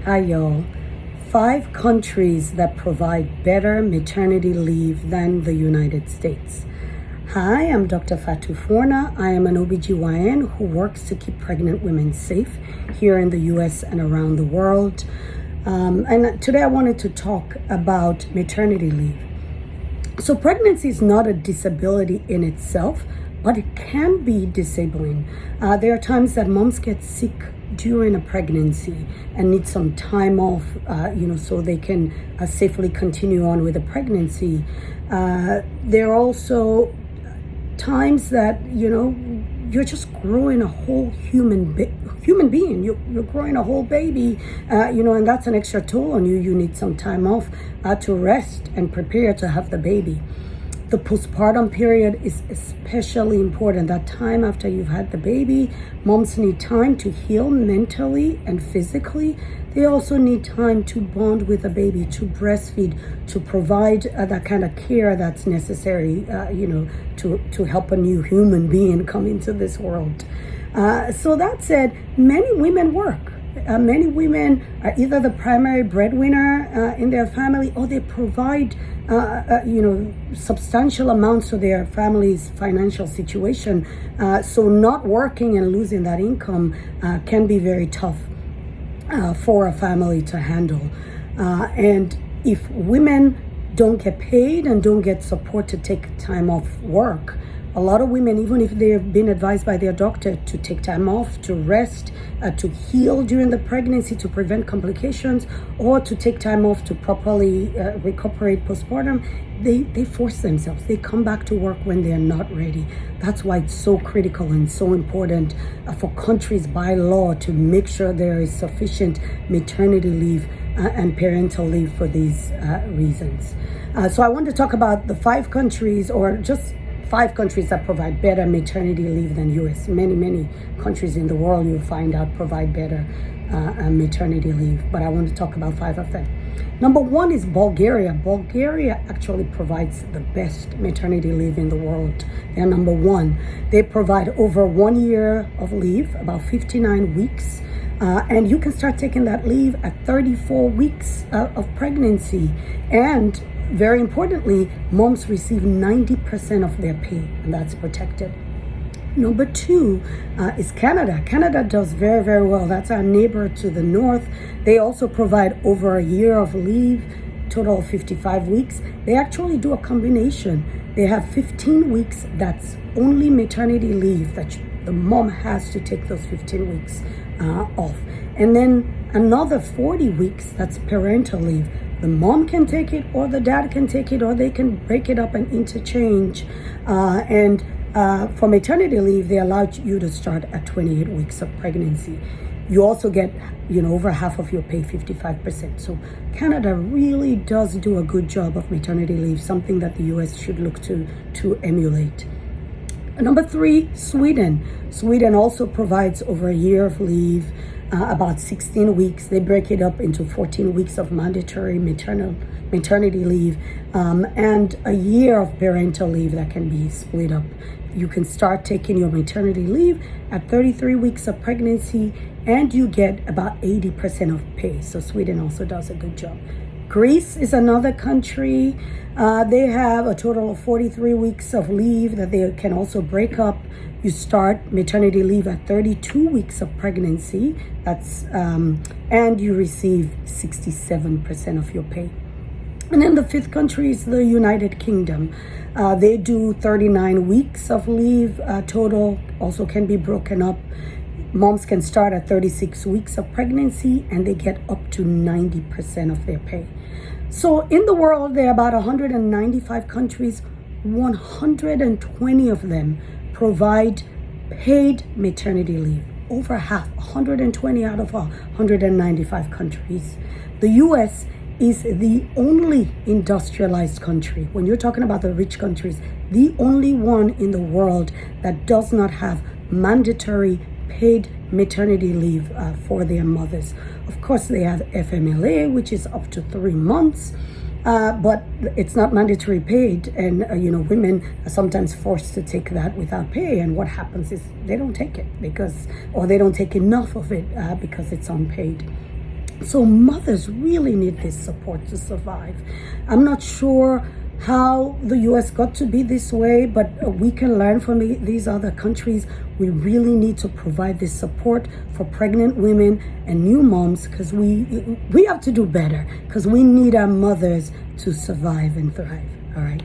Hi, y'all. 5 countries that provide better maternity leave than the United States. Hi, I'm Dr. Fatou Forna. I am an OBGYN who works to keep pregnant women safe here in the US and around the world. And today I wanted to talk about maternity leave. So pregnancy is not a disability in itself, but it can be disabling. There are times that moms get sick during a pregnancy and need some time off, so they can safely continue on with the pregnancy. There are also times that, you're just growing a whole human being. You're growing a whole baby, and that's an extra toll on you. You need some time off to rest and prepare to have the baby. The postpartum period is especially important. That time after you've had the baby, moms need time to heal mentally and physically. They also need time to bond with the baby, to breastfeed, to provide that kind of care that's necessary, to help a new human being come into this world. So that said, many women work. Many women are either the primary breadwinner in their family, or they provide substantial amounts to their family's financial situation. So not working and losing that income can be very tough for a family to handle. And if women don't get paid and don't get support to take time off work, a lot of women, even if they've been advised by their doctor to take time off, to rest, to heal during the pregnancy to prevent complications, or to take time off to properly recuperate postpartum, they force themselves. They come back to work when they're not ready. That's why it's so critical and so important for countries by law to make sure there is sufficient maternity leave and parental leave for these reasons. So I want to talk about the 5 countries, or just 5 countries that provide better maternity leave than US. Many countries in the world you'll find out provide better maternity leave, but I want to talk about 5 of them. Number 1 is Bulgaria. Bulgaria actually provides the best maternity leave in the world. They're number 1. They provide over 1 year of leave, about 59 weeks. And you can start taking that leave at 34 weeks of pregnancy. And very importantly, moms receive 90% of their pay, and that's protected. Number 2 is Canada. Canada does very, very well. That's our neighbor to the north. They also provide over a year of leave, total of 55 weeks. They actually do a combination. They have 15 weeks that's only maternity leave, that the mom has to take those 15 weeks off. And then another 40 weeks, that's parental leave. The mom can take it, or the dad can take it, or they can break it up and interchange. For maternity leave, they allow you to start at 28 weeks of pregnancy. You also get, over half of your pay, 55%. So Canada really does do a good job of maternity leave, something that the US should look to emulate. Number 3, Sweden. Sweden also provides over a year of leave, about 16 weeks. They break it up into 14 weeks of mandatory maternity leave, and a year of parental leave that can be split up. You can start taking your maternity leave at 33 weeks of pregnancy, and you get about 80% of pay. So Sweden also does a good job. Greece is another country. They have a total of 43 weeks of leave that they can also break up. You start maternity leave at 32 weeks of pregnancy. And you receive 67% of your pay. And then the 5th country is the United Kingdom. They do 39 weeks of leave total, also can be broken up. Moms can start at 36 weeks of pregnancy, and they get up to 90% of their pay. So in the world, there are about 195 countries. 120 of them provide paid maternity leave. Over half, 120 out of 195 countries. The US is the only industrialized country, when you're talking about the rich countries, the only one in the world that does not have mandatory paid maternity leave for their mothers. Of course, they have FMLA, which is up to 3 months, but it's not mandatory paid. And, women are sometimes forced to take that without pay. And what happens is they don't take it or they don't take enough of it because it's unpaid. So mothers really need this support to survive. I'm not sure how the US got to be this way, but we can learn from these other countries. We really need to provide this support for pregnant women and new moms, because we have to do better, because we need our mothers to survive and thrive. All right.